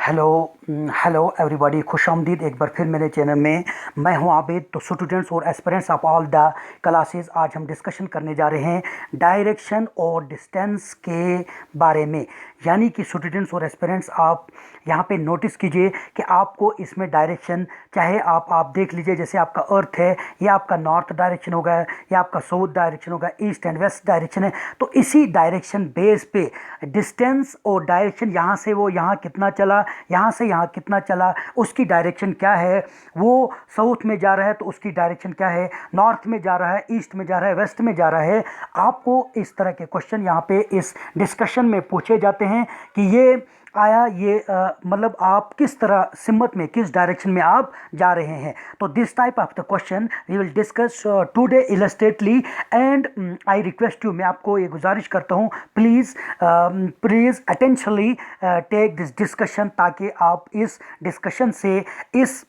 Hello hello everybody, खुश आमदीद एक बार फिर मेरे चैनल में। मैं हूं आबिद। तो स्टूडेंट्स और aspirants of all the classes, आज हम डिस्कशन करने जा रहे हैं डायरेक्शन और डिस्टेंस के बारे में। यानी कि स्टूडेंट्स और एस्पिरेंट्स, आप यहाँ पे नोटिस कीजिए कि आपको इसमें डायरेक्शन, चाहे आप देख लीजिए, जैसे आपका अर्थ है, ये आपका नॉर्थ डायरेक्शन होगा, या आपका साउथ डायरेक्शन होगा, ईस्ट एंड वेस्ट डायरेक्शन है। तो इसी डायरेक्शन बेस पे डिस्टेंस और डायरेक्शन, यहाँ से वो यहाँ कितना चला, यहाँ से यहाँ कितना चला, उसकी डायरेक्शन क्या है। वो साउथ में जा रहा है तो उसकी डायरेक्शन क्या है, नॉर्थ में जा रहा है, ईस्ट में जा रहा है, वेस्ट में जा रहा है। आपको इस तरह के क्वेश्चन यहाँ पे इस डिस्कशन में पूछे जाते हैं कि ये आया, ये मतलब आप किस तरह सिमत में, किस डायरेक्शन में आप जा रहे हैं। तो this type of the question we will discuss today illustratively. And I request you, मैं आपको ये गुजारिश करता हूँ, please attentively take this discussion, ताकि आप इस डिस्कशन से, इस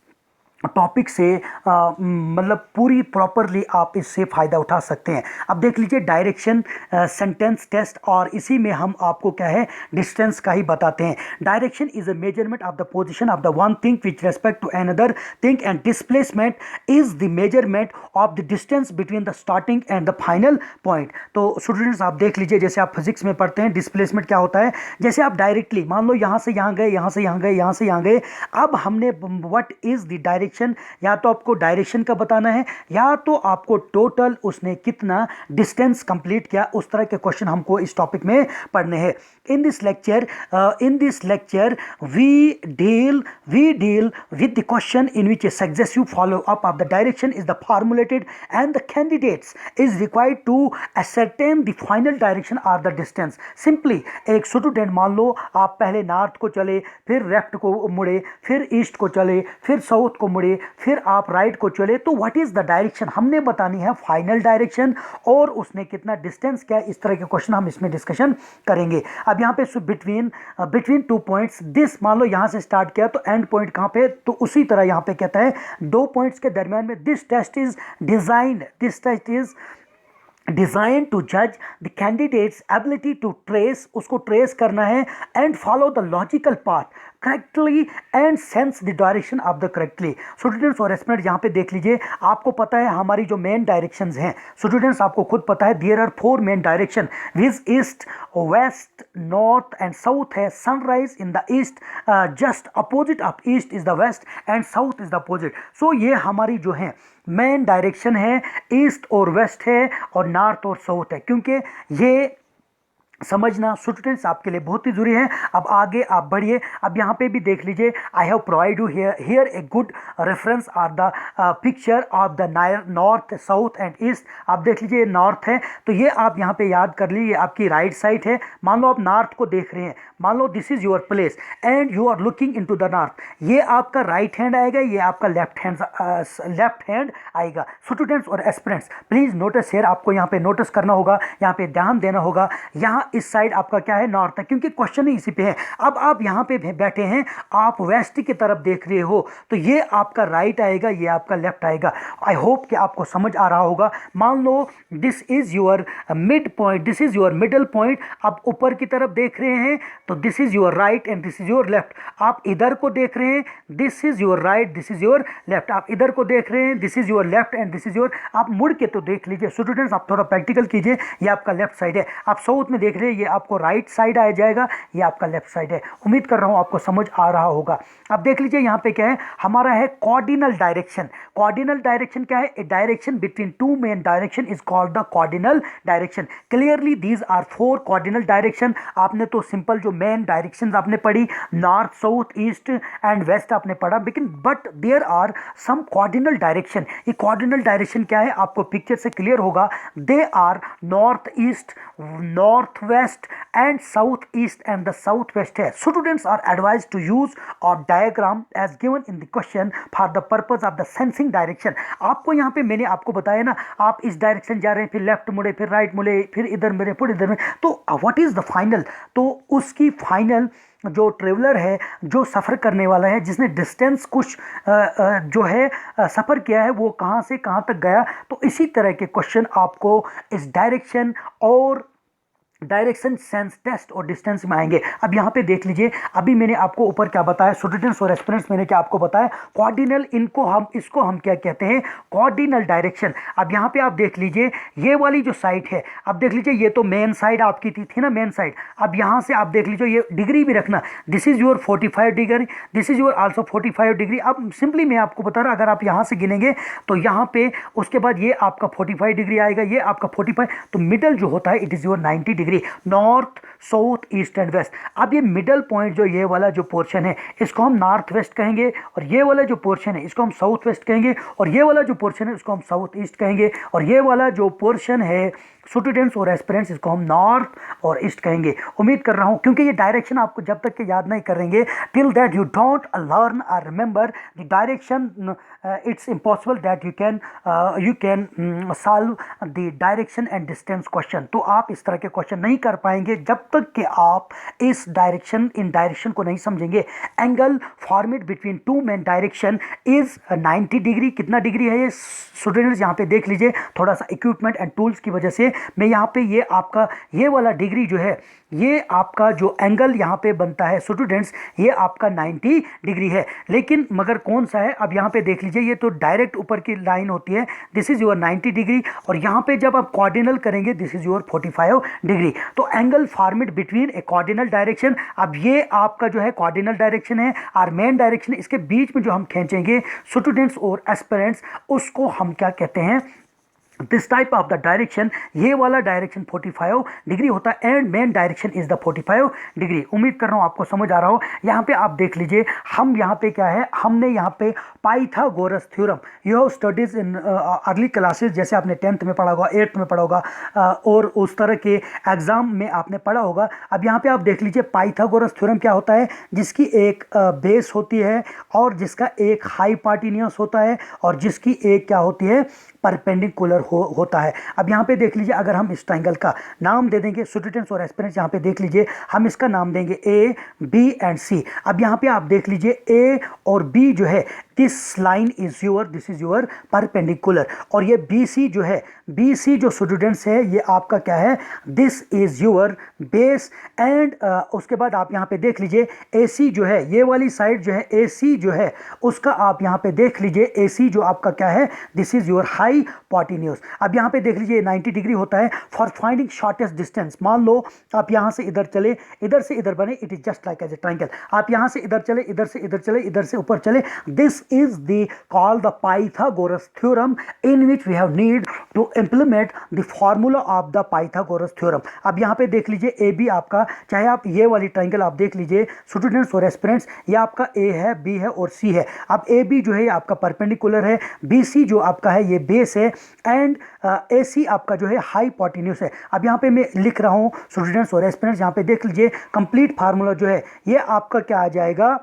टॉपिक से मतलब पूरी प्रॉपरली आप इससे फ़ायदा उठा सकते हैं। अब देख लीजिए डायरेक्शन सेंटेंस टेस्ट, और इसी में हम आपको क्या है, डिस्टेंस का ही बताते हैं। Direction is a measurement of the position of the one thing which respect to another thing, and displacement is the measurement of the distance between the starting and the final point. तो students, आप देख लीजिए, जैसे आप physics में पढ़ते हैं, displacement क्या होता है। जैसे आप डायरेक्टली मान लो यहाँ से यहाँ गए, यहाँ से यहाँ गए, यहाँ से यहाँ गए। अब हमने व्हाट इज द डायरेक्शन, या तो आपको डायरेक्शन का बताना है, या तो आपको टोटल उसने कितना डिस्टेंस कंप्लीट किया। उस तरह के क्वेश्चन हमको इस टॉपिक में पढ़ने हैं। In this lecture we deal with the question in which a successive follow up of the direction is the formulated, and the candidates is required to ascertain the final direction or the distance. Simply, एक student, मान लो आप पहले north को चले, फिर left को मुड़े, फिर ईस्ट को चले, फिर साउथ को मुड़े, फिर आप राइट को चले, तो व्हाट इज द डायरेक्शन हमने बतानी है, फाइनल डायरेक्शन, और उसने कितना डिस्टेंस किया। इस तरह के क्वेश्चन हम इसमें डिस्कशन करेंगे। अब यहाँ पे बिटवीन टू पॉइंट्स, दिस मान लो यहाँ से स्टार्ट किया तो एंड पॉइंट कहाँ पे, तो उसी तरह यहाँ पे कहता है दो पॉइंट्स के दरमियान में this test is design to जज the candidates ability to trace, उसको ट्रेस करना है, and follow the logical path correctly and sense the direction of the correctly. Students और एस्पिरेंट्स, यहाँ पे देख लीजिए, आपको पता है हमारी जो मेन डायरेक्शंस हैं, स्टूडेंट्स आपको खुद पता है, there are 4 main direction, which east, west, north and south है। Sunrise in the east, just opposite of east is the west, and south is the opposite. So ये हमारी जो है मेन डायरेक्शन है, ईस्ट और वेस्ट है, और north और साउथ है, क्योंकि ये समझना स्टूडेंट्स आपके लिए बहुत ही जरूरी है। अब आगे आप बढ़िए। अब यहाँ पे भी देख लीजिए, I have provide you here a good reference of the picture of the north, south and east. आप देख लीजिए, नॉर्थ है, तो ये आप यहाँ पे याद कर लीजिए, आपकी राइट साइड है। मान लो आप नॉर्थ को देख रहे हैं, मान लो this is your place and you are looking into the north. ये आपका राइट हैंड आएगा, ये आपका लेफ्ट हैंड आएगा। स्टूडेंट्स और एस्पिरेंट्स, प्लीज नोटिस हियर, आपको यहाँ पे नोटिस करना होगा, यहाँ पे ध्यान देना होगा। यहाँ इस साइड आपका क्या है, नॉर्थ है, क्योंकि क्वेश्चन ही इसी पे है। अब आप यहाँ पे बैठे हैं, आप वेस्ट की तरफ देख रहे हो, तो ये आपका राइट आएगा, ये आपका लेफ्ट आएगा। आई होप कि आपको समझ आ रहा होगा। मान लो this is your mid point, this is your middle point. आप ऊपर की तरफ देख रहे हैं, तो this is your right and this is your left. आप इधर को देख रहे हैं, this is your right, this is your left. आप इधर को देख रहे हैं, this is your left and this is your. आप मुड़ के तो देख लीजिए स्टूडेंट्स, आप थोड़ा प्रैक्टिकल कीजिए। ये आपका लेफ्ट साइड है। आप साउथ में देख रहे हैं, ये आपको राइट साइड आ जाएगा, ये आपका लेफ्ट साइड है। उम्मीद कर रहा हूं आपको समझ आ रहा होगा। अब देख लीजिए, यहाँ पे क्या है, हमारा है कॉर्डिनल डायरेक्शन। कॉर्डिनल डायरेक्शन क्या है, a direction between two main direction is called the cardinal direction. Clearly these are 4 cardinal direction. आपने तो सिंपल जो मेन डायरेक्शन आपने पढ़ी, north, south, east and west आपने पढ़ा, लेकिन but there are some cardinal direction. ये कॉर्डिनल डायरेक्शन क्या है, आपको पिक्चर से क्लियर होगा। They are north east, north west and south east and the south west है। Students are advise to use और diagram as given in the question for the purpose of the sensing direction. आपको यहाँ पे मैंने आपको बताया ना, आप इस डायरेक्शन जा रहे हैं, फिर लेफ्ट मुड़े, फिर राइट मुड़े, फिर इधर मुड़े, फिर इधर में, तो व्हाट इज द फाइनल, तो उसकी फाइनल जो ट्रेवलर है, जो सफ़र करने वाला है, जिसने डिस्टेंस कुछ जो है सफ़र किया है, वो कहाँ से कहाँ तक गया। तो इसी तरह के क्वेश्चन आपको इस डायरेक्शन और डायरेक्शन सेंस टेस्ट और डिस्टेंस में आएंगे। अब यहाँ पे देख लीजिए, अभी मैंने आपको ऊपर क्या बताया, स्टूडेंट्स और एस्पिरेंट्स, मैंने क्या आपको बताया, कॉर्डिनल, इसको हम क्या कहते हैं, कॉर्डिनल डायरेक्शन। अब यहाँ पे आप देख लीजिए, ये वाली जो साइड है, अब देख लीजिए ये तो मेन साइड आपकी थी ना, मेन साइड। अब यहाँ से आप देख लीजिए, ये डिग्री भी रखना, this is your 45 degree, this is your also 45 degree. अब सिंपली मैं आपको बता रहा, अगर आप यहाँ से गिनेंगे तो यहाँ पे उसके बाद ये आपका 45 डिग्री आएगा, ये आपका 45, तो मिडल जो होता है it is your 90 degree, north south east and west. अब ये मिडल पॉइंट जो ये वाला जो पोर्शन है इसको हम नॉर्थ वेस्ट कहेंगे, और ये वाला जो पोर्शन है इसको हम साउथ वेस्ट कहेंगे, और ये वाला जो पोर्शन है इसको हम साउथ ईस्ट कहेंगे, और ये वाला जो पोर्शन है स्टूडेंट्स और एस्पिरेंट्स इसको हम नॉर्थ और ईस्ट कहेंगे। उम्मीद कर रहा हूं, क्योंकि ये डायरेक्शन आपको जब तक के याद नहीं करेंगे, till that you don't learn और remember the direction, it's impossible that you can solve the direction and distance question. तो आप इस तरह के क्वेश्चन नहीं कर पाएंगे जब तक कि आप इस इन डायरेक्शन को नहीं समझेंगे। Angle format between two main direction is 90 degree. कितना डिग्री है ये स्टूडेंट्स, यहाँ पे देख लीजिए, थोड़ा सा इक्विपमेंट एंड टूल्स की वजह से मैं यहाँ पे ये आपका ये वाला डिग्री जो है, ये आपका जो एंगल यहाँ पे बनता है स्टूडेंट्स, ये आपका 90 डिग्री है। लेकिन मगर कौन सा है, अब यहाँ पे देख लीजिए, ये तो डायरेक्ट ऊपर की लाइन होती है, दिस इज योर 90 डिग्री, और यहाँ पे जब आप कॉर्डिनल करेंगे दिस इज योर 45 डिग्री। तो एंगल फॉर्मेट बिटवीन ए कॉर्डिनल डायरेक्शन, अब ये आपका जो है कॉर्डिनल डायरेक्शन है और मेन डायरेक्शन, इसके बीच में जो हम खींचेंगे स्टूडेंट्स और एस्पिरेंट्स, उसको हम क्या कहते हैं, this type of the direction, ये वाला डायरेक्शन 45 डिग्री होता है, and main direction is the 45 degree. उम्मीद कर रहा हूँ आपको समझ आ रहा हो। यहाँ पे आप देख लीजिए, हम यहाँ पे क्या है, हमने यहाँ पे Pythagoras theorem, you have studies in early classes, जैसे आपने 10th में पढ़ा होगा, 8th में पढ़ा होगा, और उस तरह के एग्जाम में आपने पढ़ा होगा। अब यहाँ पे आप देख लीजिए, पाइथागोरस थ्योरम क्या होता है, जिसकी एक बेस होती है, और जिसका एक हाइपोटेन्यूस होता है, और जिसकी एक क्या होती है, परपेंडिकुलर होता है। अब यहाँ पे देख लीजिए, अगर हम इस ट्राइंगल का नाम दे देंगे स्टूडेंट्स और एस्पिरेंट्स, यहाँ पे देख लीजिए, हम इसका नाम देंगे ए, बी एंड सी। अब यहाँ पे आप देख लीजिए, ए और बी जो है, दिस इज योर परपेंडिकुलर, और ये बी सी जो है, बी सी जो स्टूडेंट्स है, ये आपका क्या है, this is your base, and उसके बाद आप यहाँ पे देख लीजिए, ए सी जो है, ये वाली साइड जो है, ए सी जो है, उसका आप यहाँ पे देख लीजिए, ए सी जो आपका क्या है, दिस इज योर हाइपोटेन्यूस। अब यहाँ पे देख लीजिए 90 डिग्री होता है फॉर फाइंडिंग शॉर्टेस्ट डिस्टेंस। मान लो आप यहाँ से इधर चले, इधर से इधर बने, it is just like as a triangle. आप यहाँ से इधर चले, इधर से इधर चले, इधर से ऊपर चले, this is the called the Pythagoras theorem, in which we have need to implement the formula of the Pythagoras theorem. अब यहाँ पे देख लीजिए, ए बी आपका, चाहे आप ये वाली ट्रायंगल आप देख लीजिए स्टूडेंट्स और एस्पिरेंट्स, ये आपका ए है, बी है और सी है। अब ए बी जो है आपका परपेंडिकुलर है, बी सी जो आपका है ये बेस है, एंड ए सी आपका जो है हाइपोटेन्यूस है। अब यहाँ पे मैं लिख रहा हूँ स्टूडेंट्स और एस्पिरेंट्स, यहाँ पे देख लीजिए, कंप्लीट फार्मूला जो है, ये आपका क्या आ जाएगा,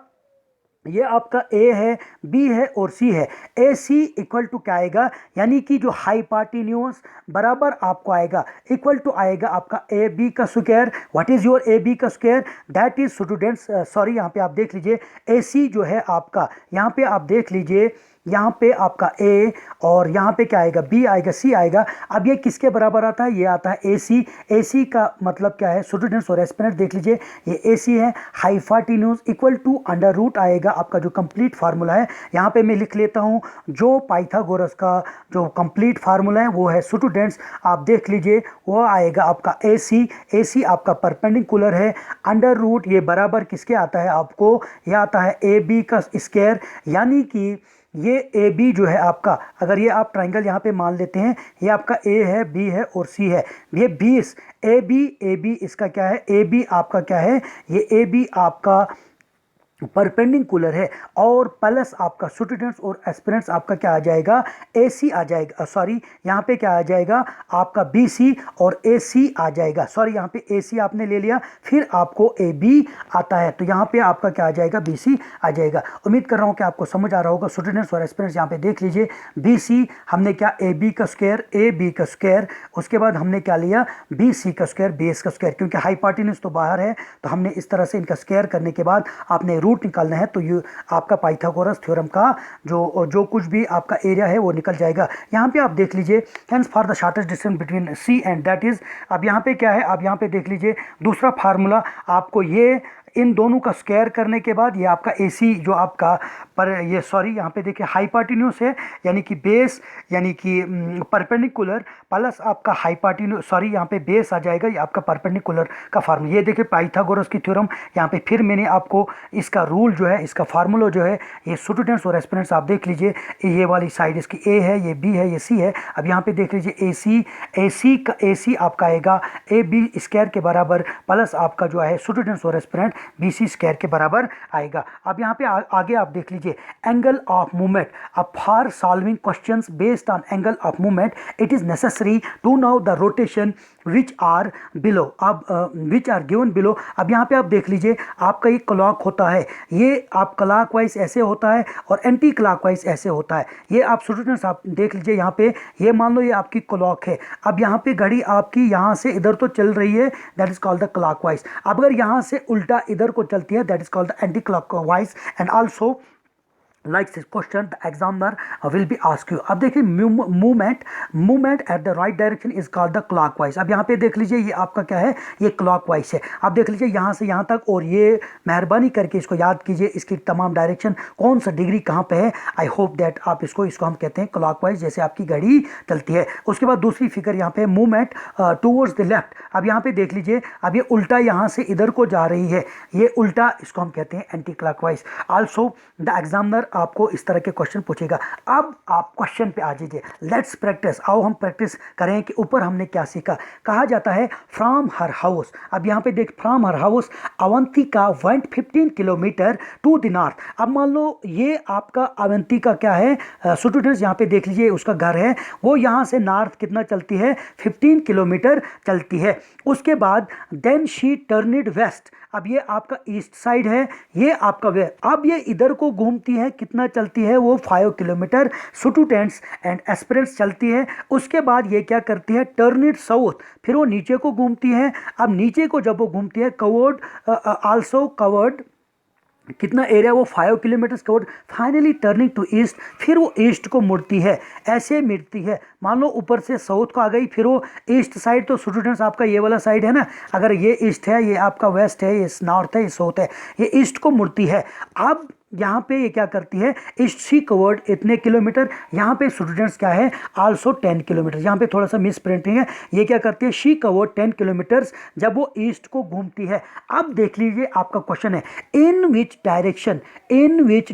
ये आपका ए है, बी है और सी है। ए सी इक्वल टू क्या आएगा, यानी कि जो हाइपोटेन्यूस बराबर आपको आएगा, इक्वल टू आएगा आपका ए बी का square. What is your A B का square, that is students, sorry यहाँ पे आप देख लीजिए, ए सी जो है आपका, यहाँ पे आप देख लीजिए, यहाँ पे आपका ए, और यहाँ पे क्या आएगा, बी आएगा, सी आएगा। अब ये किसके बराबर आता है, ये आता है ए सी। ए सी का मतलब क्या है स्टूडेंट्स और एस्पिरेंट्स, देख लीजिए, ये ए सी है, hypotenuse equal to under root आएगा आपका जो कंप्लीट फार्मूला है। यहाँ पे मैं लिख लेता हूँ, जो पाइथागोरस का जो कंप्लीट फार्मूला है वो है स्टूडेंट्स, आप देख लीजिए, वो आएगा आपका ए सी। ए सी आपका परपेंडिकुलर है, अंडर रूट ये बराबर किसके आता है आपको, ये आता है ए बी का स्क्वायर, यानी कि ये ए बी जो है आपका, अगर ये आप ट्राइंगल यहाँ पे मान लेते हैं, ये आपका ए है, बी है और सी है, ये 20 ए बी इसका क्या है, ए बी आपका क्या है, ये ए बी आपका परपेंडिकुलर है, और प्लस आपका स्टूडेंट्स और एस्पिरेंट्स आपका क्या आ जाएगा, ए सी आ जाएगा, सॉरी यहाँ पे क्या आ जाएगा आपका बी सी और ए सी आ जाएगा, सॉरी यहाँ पे ए सी आपने ले लिया, फिर आपको ए बी आता है, तो यहाँ पे आपका क्या आ जाएगा, बी सी आ जाएगा। उम्मीद कर रहा हूँ कि आपको समझ आ रहा होगा स्टूडेंट्स और एस्पिरेंट्स। यहाँ पे देख लीजिए, बी सी हमने क्या, ए बी का स्क्वायर, ए बी का स्क्वायर, उसके बाद हमने क्या लिया, बी सी का स्क्वायर, बेस का स्क्वायर, क्योंकि हाइपोटेन्यूस तो बाहर है, तो हमने इस तरह से इनका स्क्वायर करने के बाद आपने रूट निकालना है तो ये आपका पाइथागोरस थ्योरम का जो कुछ भी आपका एरिया है वो निकल जाएगा। यहाँ पे आप देख लीजिए, hence for the shortest distance between C and that is, अब यहाँ पे क्या है, आप यहाँ पे देख लीजिए दूसरा फार्मूला, आपको ये इन दोनों का स्क्वायर करने के बाद ये आपका AC जो आपका पर ये सॉरी यहाँ पे देखिए हाइपार्टिन्यूस है, यानी कि बेस यानी कि परपेंडिकुलर प्लस आपका हाइपार्टिन्यूस, सॉरी यहाँ पे बेस आ जाएगा, ये आपका परपेंडिकुलर का फार्मूला। ये देखिए पाइथागोरस की थ्योरम, यहाँ पे फिर मैंने आपको इसका रूल जो है, इसका फार्मूला जो है, ये स्टूडेंट्स और एस्पिरेंट्स आप देख लीजिए, ये वाली साइड इसकी A है, ये B है, ये C है। अब यहाँ पे देख लीजिए AC आपका आएगा AB स्क्वायर के बराबर प्लस आपका जो है स्टूडेंट्स और एस्पिरेंट BC स्क्वायर के बराबर आएगा। अब यहाँ पे आगे आप देख लीजिए एंगल ऑफ मूवमेंट। अब for solving questions based on angle of movement it is necessary to know the rotation which are below, अब विच आर गिवन बिलो। अब यहाँ पे आप देख लीजिए आपका एक क्लॉक होता है, ये आप क्लॉक वाइज ऐसे होता है और एंटी क्लॉक वाइज ऐसे होता है। ये आप स्टूडेंट्स आप देख लीजिए, यहाँ पे ये मान लो ये आपकी क्लॉक है। अब यहाँ पे घड़ी आपकी यहाँ से इधर तो चल रही है, that is called the clock wise. अब अगर यहाँ से उल्टा इधर को चलती है, that is called the anti clock wise. And also like this question the examiner will be ask you। अब देखिए movement at the right direction is called the clockwise। अब यहाँ पे देख लीजिए ये आपका क्या है, ये clockwise है। अब देख लीजिए यहाँ से यहाँ तक, और ये मेहरबानी करके इसको याद कीजिए, इसकी तमाम डायरेक्शन कौन सा डिग्री कहाँ पे है। आई होप दैट आप इसको हम कहते हैं clockwise, जैसे आपकी घड़ी चलती है। उसके बाद दूसरी फिगर यहाँ पे मूवमेंट टूवर्ड्स द लेफ्ट। अब यहाँ पे देख लीजिए, अब ये उल्टा यहाँ से इधर को जा रही है, ये उल्टा, इसको हम कहते हैं anti clockwise. Also the examiner आपको इस तरह के क्वेश्चन पूछेगा। अब आप क्वेश्चन पे आ जाइए, लेट्स प्रैक्टिस, आओ हम प्रैक्टिस करें कि ऊपर हमने क्या सीखा। कहा जाता है फ्रॉम हर हाउस। अब यहाँ पे देख, from her house Avantika went 15 kilometer to the north. अब मान लो ये आपका अवंतिका क्या है स्टूडेंट्स, यहाँ पे देख लीजिए उसका घर है, वो यहाँ से नॉर्थ कितना चलती है, 15 किलोमीटर चलती है। उसके बाद देन शी टर्नड वेस्ट। अब ये आपका ईस्ट साइड है, ये आपका वे, अब ये इधर को घूमती है, कितना चलती है, वो 5 किलोमीटर स्टूडेंट्स एंड एस्पिरेंट्स चलती है। उसके बाद ये क्या करती है, टर्न इट साउथ, फिर वो नीचे को घूमती है। अब नीचे को जब वो घूमती है, कवर्ड आल्सो कवर्ड कितना एरिया, वो 5 kilometer covered. Finally turning to east, फिर वो ईस्ट को मुड़ती है, ऐसे मुड़ती है। मान लो ऊपर से साउथ को आ गई, फिर वो ईस्ट साइड, तो स्टूडेंट्स आपका ये वाला साइड है ना, अगर ये ईस्ट है, ये आपका वेस्ट है, ये नॉर्थ है, ये साउथ है, ये ईस्ट को मुड़ती है। अब यहाँ पे ये क्या करती है, ईस्ट शी कवर्ड इतने किलोमीटर, यहाँ पे स्टूडेंट्स क्या है, आल्सो 10 किलोमीटर। यहाँ पे थोड़ा सा मिस प्रिंटिंग है, ये क्या करती है, शी कवर्ड 10 किलोमीटर्स जब वो ईस्ट को घूमती है। अब देख लीजिए आपका क्वेश्चन है, in which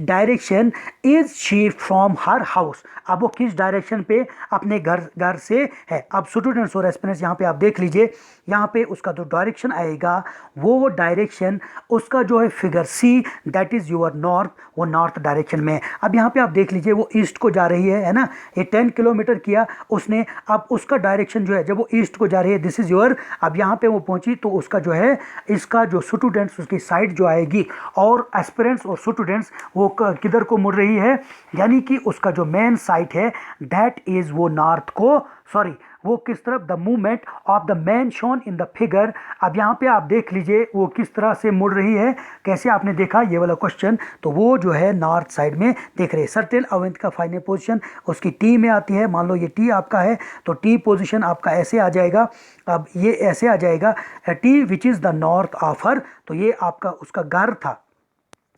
direction is she from her house. अब वो किस डायरेक्शन पे अपने घर से है। अब स्टूडेंट्स और एस्पिरेंट्स यहाँ पे आप देख लीजिए, यहाँ पे उसका जो डायरेक्शन आएगा, वो डायरेक्शन उसका जो है figure C, that is your north, वो नॉर्थ डायरेक्शन में है। अब यहाँ पे आप देख लीजिए वो ईस्ट को जा रही है ना, ये 10 किलोमीटर किया उसने। अब उसका डायरेक्शन जो है, जब वो ईस्ट को जा रही है, दिस इज योर, अब यहाँ पे वो पहुंची तो उसका जो है, इसका जो स्टूडेंट्स उसकी साइड जो आएगी, और एस्पिरेंट्स और स्टूडेंट्स वो किधर को मुड़ रही है, यानी कि उसका जो मेन साइट है, दैट इज वो नॉर्थ को, सॉरी वो किस तरफ, the movement of the man shown in the figure. अब यहाँ पे आप देख लीजिए वो किस तरह से मुड़ रही है, कैसे आपने देखा ये वाला क्वेश्चन, तो वो जो है नॉर्थ साइड में देख रहे हैं। सर्टेन अवंत का फाइनल पोजीशन उसकी टी में आती है। मान लो ये टी आपका है, तो टी पोजीशन आपका ऐसे आ जाएगा। अब ये ऐसे आ जाएगा, T which is the north of her, तो ये आपका उसका घर था,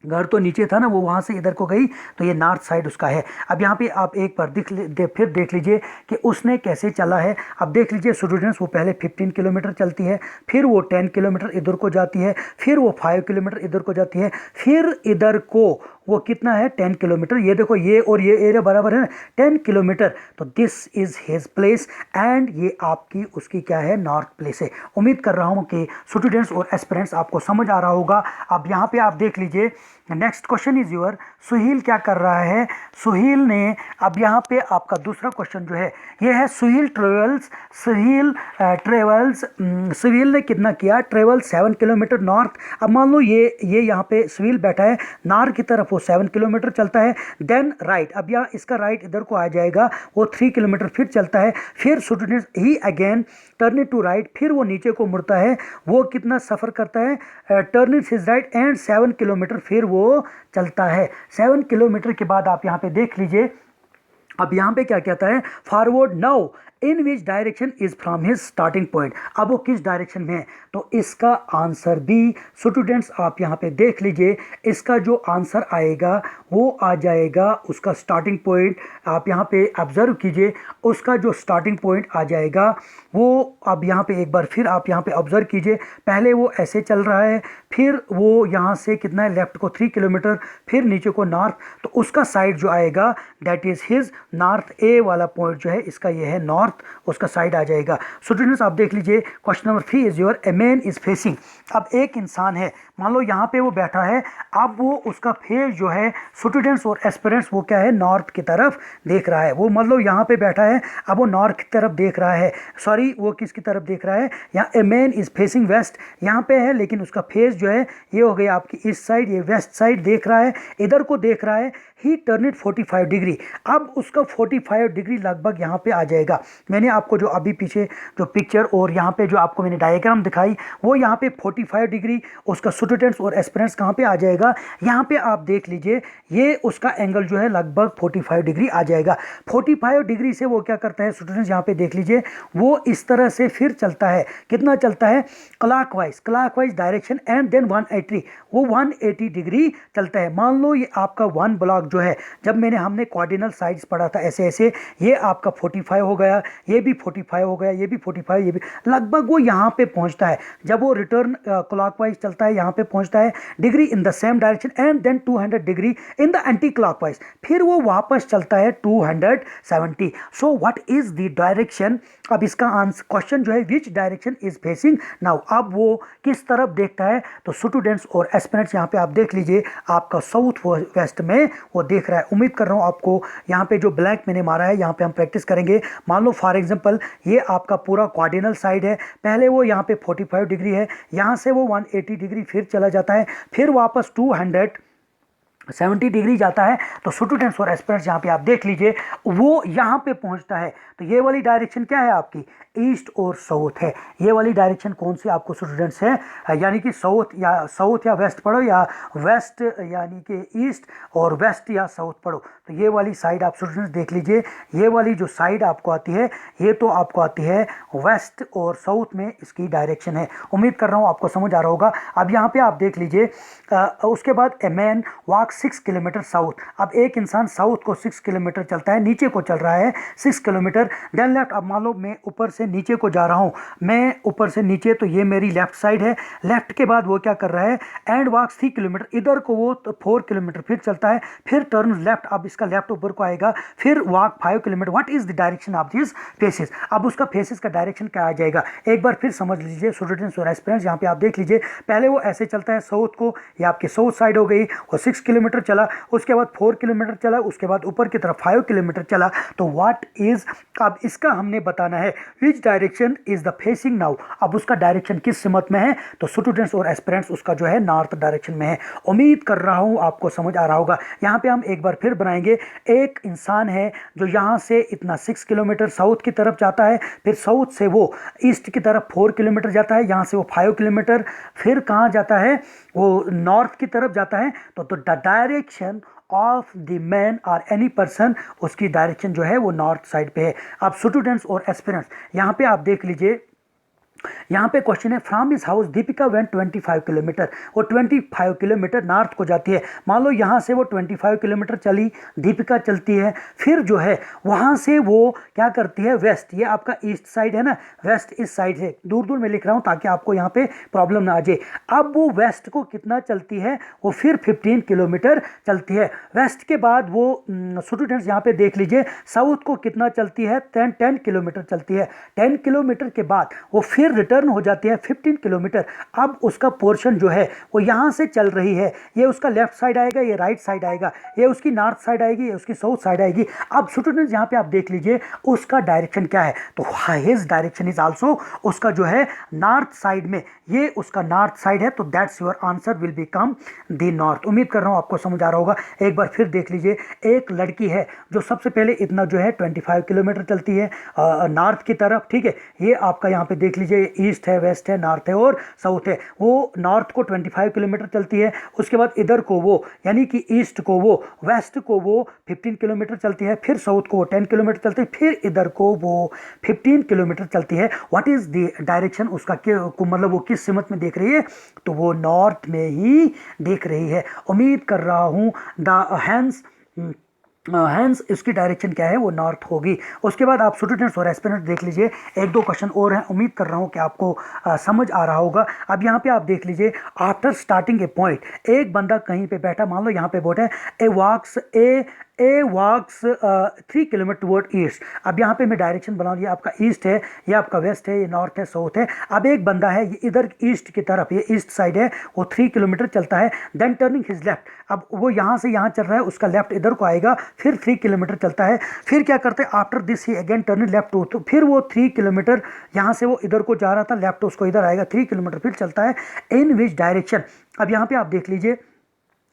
घर तो नीचे था ना, वो वहाँ से इधर को गई, तो ये नॉर्थ साइड उसका है। अब यहाँ पे आप एक बार फिर देख लीजिए कि उसने कैसे चला है। अब देख लीजिए स्टूडेंट्स, वो पहले 15 किलोमीटर चलती है, फिर वो 10 किलोमीटर इधर को जाती है, फिर वो 5 किलोमीटर इधर को जाती है, फिर इधर को वो कितना है, 10 किलोमीटर। ये देखो ये और ये एरिया बराबर है ना, 10 किलोमीटर। तो this is his place, and ये आपकी उसकी क्या है, नॉर्थ प्लेस है। उम्मीद कर रहा हूँ कि स्टूडेंट्स और एस्पिरेंट्स आपको समझ आ रहा होगा। अब यहाँ पे आप देख लीजिए, नेक्स्ट क्वेश्चन इज योर, सुहील क्या कर रहा है, सुहील ने, अब यहाँ पे आपका दूसरा क्वेश्चन जो है ये है, सुहील ने कितना किया, ट्रेवल 7 किलोमीटर नॉर्थ। अब मान लो ये यहाँ पे सुहील बैठा है, नॉर्थ की तरफ वो 7 किलोमीटर चलता है। देन राइट, अब यहाँ इसका राइट इधर को आ जाएगा, वो 3 किलोमीटर फिर चलता है। फिर students he again turn to right, फिर वो नीचे को मुड़ता है। वो कितना सफ़र करता है, turn his right and 7 kilometre फिर वो चलता है। 7 किलोमीटर के बाद आप यहाँ पे देख लीजिए, अब यहाँ पे क्या कहता है, forward now in which direction is from his starting point. अब वो किस डायरेक्शन में है, तो इसका आंसर बी। स्टूडेंट्स आप यहाँ पे देख लीजिए, इसका जो आंसर आएगा वो आ जाएगा उसका स्टार्टिंग पॉइंट। आप यहाँ पे ऑब्जर्व कीजिए, उसका जो स्टार्टिंग पॉइंट आ जाएगा वो, अब यहाँ पे एक बार फिर आप यहाँ पे ऑब्जर्व कीजिए, पहले वो ऐसे चल रहा है, फिर वो यहाँ से कितना है, लेफ्ट को 3 किलोमीटर, फिर नीचे को नॉर्थ, तो उसका साइड जो आएगा दैट इज हिज नॉर्थ। ए वाला पॉइंट जो है इसका ये है नॉर्थ, उसका साइड आ जाएगा। स्टूडेंट्स आप देख लीजिए, question number 3 is your, a man is facing. अब एक इंसान है, मान लो यहाँ पे वो बैठा है, अब वो उसका फेस जो है स्टूडेंट्स और एस्पिरेंट्स वो क्या है, नॉर्थ की तरफ देख रहा है। वो मतलब यहाँ पे बैठा है, अब वो नॉर्थ की तरफ देख रहा है, सॉरी वो किसकी तरफ देख रहा है, यहाँ a man is facing west यहाँ पे है, लेकिन उसका फेस जो है ये हो गया आपकी ईस्ट साइड, ये वेस्ट साइड देख रहा है, इधर को देख रहा है। ही टर्न इट 45 डिग्री, अब उसका 45 डिग्री लगभग यहाँ पे आ जाएगा। मैंने आपको जो अभी पीछे जो पिक्चर और यहाँ पे जो आपको मैंने डायग्राम दिखाई, वो यहाँ पे 45 डिग्री उसका स्टूडेंट्स और एस्पिरेंट्स कहाँ पे आ जाएगा, यहाँ पे आप देख लीजिए, ये उसका एंगल जो है लगभग 45 डिग्री आ जाएगा। 45 डिग्री से वो क्या करता है स्टूडेंट्स, यहाँ पे देख लीजिए, वो इस तरह से फिर चलता है, कितना चलता है, क्लॉकवाइज डायरेक्शन एंड देन 180, वो 180 डिग्री चलता है। मान लो ये आपका 1 ब्लॉक जो है, जब हमने क्वार्डिनल साइड्स पढ़ा था ऐसे ऐसे, ये आपका 45 हो गया, ये भी 45 हो गया, ये भी 45, ये भी लगभग वो यहाँ पे पहुँचता है। जब वो रिटर्न क्लॉकवाइज चलता है, यहाँ पे पहुँचता है, degree in the same direction and then 200 degree in the anti clockwise, फिर वो वापस चलता है 270। So what is the direction, अब इसका आंसर क्वेश्चन जो है which direction is facing now, अब वो किस तरफ देखता है, तो स्टूडेंट्स और एस्पिरेंट्स यहाँ पे आप देख लीजिए, आपका साउथ वेस्ट में वो देख रहा है। उम्मीद कर रहा हूँ आपको यहाँ पे जो ब्लैंक मैंने मारा है, यहाँ पे हम प्रैक्टिस करेंगे। मान लो फॉर एग्जांपल ये आपका पूरा क्वार्डिनल साइड है, पहले वो यहाँ पे 45 डिग्री है, यहाँ से वो 180 डिग्री फिर चला जाता है, फिर वापस 270 डिग्री जाता है। तो स्टूडेंट्स और एस्पिरेंट्स यहाँ पे आप देख लीजिए, वो यहाँ पे पहुँचता है। तो ये वाली डायरेक्शन क्या है आपकी, ईस्ट और साउथ है। ये वाली डायरेक्शन कौन सी आपको स्टूडेंट्स है, यानी कि साउथ या वेस्ट पढ़ो, या वेस्ट यानी कि ईस्ट और वेस्ट या साउथ पढ़ो। तो ये वाली साइड आप स्टूडेंट्स देख लीजिए, ये वाली जो साइड आपको आती है, ये तो आपको आती है वेस्ट और साउथ में इसकी डायरेक्शन है। उम्मीद कर रहा हूँ आपको समझ आ रहा होगा। अब यहाँ पे आप देख लीजिए, उसके बाद a man walk 6 kilometre south. अब एक इंसान साउथ को 6 किलोमीटर चलता है, नीचे को चल रहा है 6 किलोमीटर, देन लेफ्ट। अब मान लो मैं ऊपर से नीचे को जा रहा हूँ, मैं ऊपर से नीचे, तो ये मेरी लेफ्ट साइड है। लेफ्ट के बाद वो क्या कर रहा है, एंड वॉक 3 किलोमीटर, इधर को वो 4 किलोमीटर फिर चलता है, फिर टर्न लेफ्ट। अब इसका लेफ्ट ऊपर को आएगा, फिर walk 5 kilometre. What is the direction of this faces, अब उसका फेसेस का डायरेक्शन क्या आ जाएगा, एक बार फिर समझ लीजिए स्टूडेंट्स और एस्पिरेंट्स। यहाँ पे आप देख लीजिए, पहले वो ऐसे चलता है साउथ को, ये आपकी साउथ साइड हो गई, और 6 किलोमीटर चला, उसके बाद 4 किलोमीटर चला, उसके बाद ऊपर की तरफ 5 किलोमीटर चला। तो व्हाट इज, अब इसका हमने बताना है which direction is the facing now, अब उसका डायरेक्शन किस सिमत में है, तो स्टूडेंट्स और एस्पिरेंट्स उसका जो है नॉर्थ डायरेक्शन में है। उम्मीद कर रहा हूँ आपको समझ आ रहा होगा। यहाँ पे हम एक बार फिर बनाएंगे, एक इंसान है जो यहाँ से इतना 6 किलोमीटर साउथ की तरफ जाता है, फिर साउथ से वो ईस्ट की तरफ 4 किलोमीटर जाता है, यहाँ से वो 5 किलोमीटर, फिर कहाँ जाता है, वो नॉर्थ की तरफ जाता है। तो the direction of the man और एनी पर्सन, उसकी डायरेक्शन जो है वो नॉर्थ साइड पे है। अब स्टूडेंट्स और एस्पिरेंट्स यहाँ पे आप देख लीजिए, यहाँ पे क्वेश्चन है from his house Deepika went 25 kilometre, वो 25 किलोमीटर नॉर्थ को जाती है। मान लो यहाँ से वो 25 किलोमीटर चली, दीपिका चलती है, फिर जो है वहाँ से वो क्या करती है, वेस्ट, ये आपका ईस्ट साइड है ना, वेस्ट इस साइड है, दूर दूर में लिख रहा हूँ ताकि आपको यहाँ पे प्रॉब्लम ना आ जाए। अब वो वेस्ट को कितना चलती है, वो फिर 15 किलोमीटर चलती है। वेस्ट के बाद वो स्टूडेंट्स यहाँ पे देख लीजिए, साउथ को कितना चलती है, 10 किलोमीटर चलती है। 10 किलोमीटर के बाद वो फिर फिर रिटर्न हो जाती है 15 किलोमीटर। अब उसका पोर्शन जो है वो यहाँ से चल रही है, ये उसका लेफ्ट साइड आएगा, ये राइट साइड आएगा, ये उसकी नॉर्थ साइड आएगी, ये उसकी साउथ साइड आएगी। अब स्टूडेंट्स यहाँ पे आप देख लीजिए उसका डायरेक्शन क्या है, तो हिज डायरेक्शन इज आल्सो, उसका जो है नॉर्थ साइड में, ये उसका नॉर्थ साइड है, तो that's your answer will become the north. उम्मीद कर रहा हूँ आपको समझ आ रहा होगा। एक बार फिर देख लीजिए, एक लड़की है जो सबसे पहले इतना जो है 25 किलोमीटर चलती है नॉर्थ की तरफ, ठीक है। ये आपका यहाँ पे देख लीजिए ईस्ट है, वेस्ट है, नॉर्थ है और साउथ है। वो नॉर्थ को 25 किलोमीटर चलती है, उसके बाद इधर को वो यानी कि ईस्ट को वो, वेस्ट को वो 15 किलोमीटर चलती है, फिर साउथ को वो 10 किलोमीटर चलती है, फिर इधर को वो 15 किलोमीटर चलती है। व्हाट इज द डायरेक्शन उसका मतलब वो किस सिमत में देख रही है, तो वो नॉर्थ में ही देख रही है। उम्मीद कर रहा हूँ हैंस इसकी डायरेक्शन क्या है, वो नॉर्थ होगी। उसके बाद आप स्टूडेंट्स और एस्पिरेंट्स देख लीजिए, एक दो क्वेश्चन और हैं, उम्मीद कर रहा हूँ कि आपको समझ आ रहा होगा। अब यहाँ पे आप देख लीजिए, आफ्टर स्टार्टिंग ए पॉइंट, एक बंदा कहीं पे बैठा, मान लो यहाँ पे बोट है, ए वॉक्स 3 किलोमीटर टुवर्ड ईस्ट। अब यहाँ पे मैं डायरेक्शन बना लिया, आपका ईस्ट है, ये आपका वेस्ट है, ये नॉर्थ है, साउथ है। अब एक बंदा है ये इधर ईस्ट की तरफ, ये ईस्ट साइड है, वो 3 किलोमीटर चलता है, देन टर्निंग हिज लेफ्ट। अब वो यहाँ से यहाँ चल रहा है, उसका लेफ्ट इधर को आएगा, फिर 3 किलोमीटर चलता है, फिर क्या करते हैं, after this he again turning left to, तो फिर वो 3 किलोमीटर यहाँ से वो इधर को जा रहा था, लेफ्ट उसको इधर आएगा, 3 किलोमीटर फिर चलता है। इन विच डायरेक्शन, अब यहाँ पे आप देख लीजिए,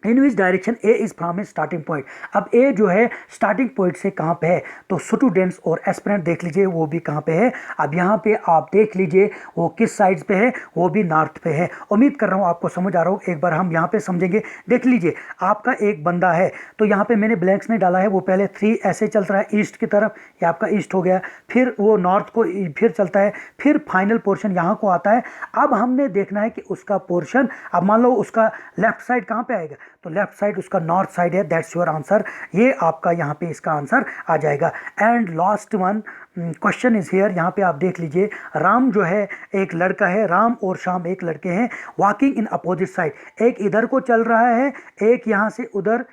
in which direction A is from a starting point. अब ए जो है स्टार्टिंग पॉइंट से कहाँ पे है, तो स्टूडेंट्स और एस्पिरेंट देख लीजिए वो भी कहाँ पे है। अब यहाँ पे आप देख लीजिए वो किस साइड पे है, वो भी नॉर्थ पे है। उम्मीद कर रहा हूँ आपको समझ आ रहा हो। एक बार हम यहाँ पे समझेंगे, देख लीजिए आपका एक बंदा है, तो यहाँ पे मैंने ब्लैंक्स नहीं डाला है, वो पहले 3 ऐसे चल रहा है ईस्ट की तरफ, ये आपका ईस्ट हो गया, फिर वो नॉर्थ को फिर चलता है, फिर फाइनल पोर्शन यहाँ को आता है। अब हमने देखना है कि उसका पोर्शन, अब मान लो उसका लेफ्ट साइड कहाँ पे आएगा, तो लेफ्ट साइड उसका नॉर्थ साइड है, दैट्स योर आंसर। ये आपका यहाँ पे इसका आंसर आ जाएगा। And last one question is here, यहाँ पे आप देख लीजिए, राम जो है एक लड़का है, राम और श्याम एक लड़के हैं, वॉकिंग इन अपोजिट साइड, एक इधर को चल रहा है, एक यहाँ से उधर,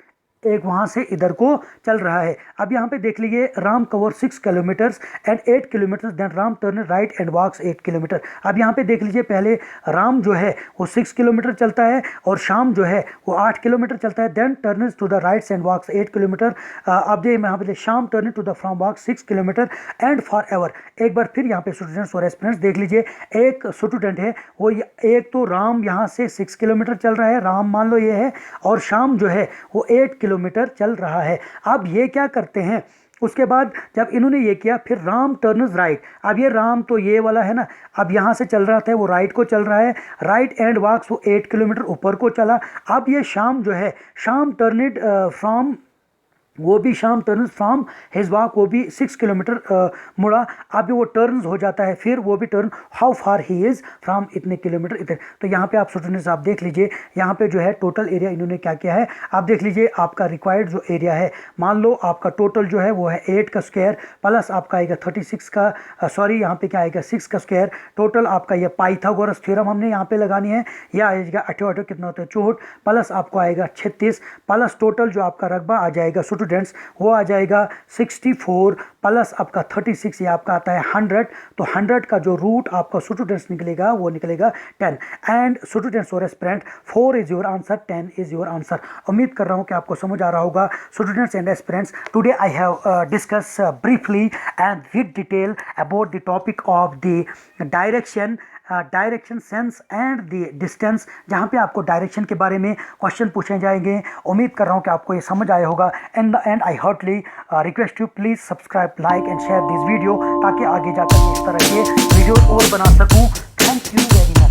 एक वहाँ से इधर को चल रहा है। अब यहाँ पे देख लीजिए, Ram cover 6 kilometers and 8 kilometers, then Ram turn right and walks 8 kilometer. अब यहाँ पे देख लीजिए, पहले राम जो है वो 6 किलोमीटर चलता है और श्याम जो है वो 8 किलोमीटर चलता है, then turns to the right and walks 8 kilometer. अब ये यहाँ पे Shyam turn to the from walk 6 kilometer and forever. एक बार फिर यहाँ पे स्टूडेंट्स और एस्पिरेंट्स देख लीजिए, एक स्टूडेंट है वो, एक तो राम यहाँ से 6 किलोमीटर चल रहा है, राम मान लो ये है, और श्याम जो है वो 8 किलोमीटर चल रहा है। अब ये क्या करते हैं, उसके बाद जब इन्होंने ये किया, फिर राम टर्न्स राइट। अब ये राम तो ये वाला है ना, अब यहाँ से चल रहा था वो राइट को चल रहा है, राइट एंड वॉक्स वो 8 किलोमीटर ऊपर को चला। अब ये श्याम जो है, श्याम टर्निड फ्रॉम, वो भी Shyam turns from his walk, वो भी 6 किलोमीटर मुड़ा। अब वो टर्न्स हो जाता है, फिर वो भी turn, how far he is from इतने किलोमीटर इतने। तो यहाँ पे आप स्टूडेंट्स आप देख लीजिए, यहाँ पे जो है टोटल एरिया इन्होंने क्या किया है, आप देख लीजिए आपका रिक्वायर्ड जो एरिया है, मान लो आपका टोटल जो है वो है 8 का स्क्वायर, प्लस आपका आएगा 36 का, सॉरी यहाँ पे क्या आएगा 6 का स्क्वायर, टोटल आपका ये पाइथागोरस थ्योरम हमने यहाँ पे लगानी है, यह आएगा 8 कितना होता है 64, प्लस आपको आएगा 36, प्लस टोटल जो आपका रकबा आ जाएगा स्टूडेंट्स वो आ जाएगा 64, प्लस आपका 36, ये आपका आता है 100। तो 100 का जो रूट आपका स्टूडेंट्स निकलेगा वो निकलेगा 10। एंड स्टूडेंट्स और aspirant 4 is your answer, 10 is your answer. उम्मीद कर रहा हूँ कि आपको समझ आ रहा होगा students and aspirants. Today I have discuss briefly and with detail about the topic of the direction, direction sense and the distance, जहाँ पे आपको डायरेक्शन के बारे में क्वेश्चन पूछे जाएंगे। उम्मीद कर रहा हूँ कि आपको ये समझ आया होगा। In the end I heartly request you please subscribe, like and share this video, ताकि आगे जाकर इस तरह के वीडियो और बना सकूँ। Thank you very much.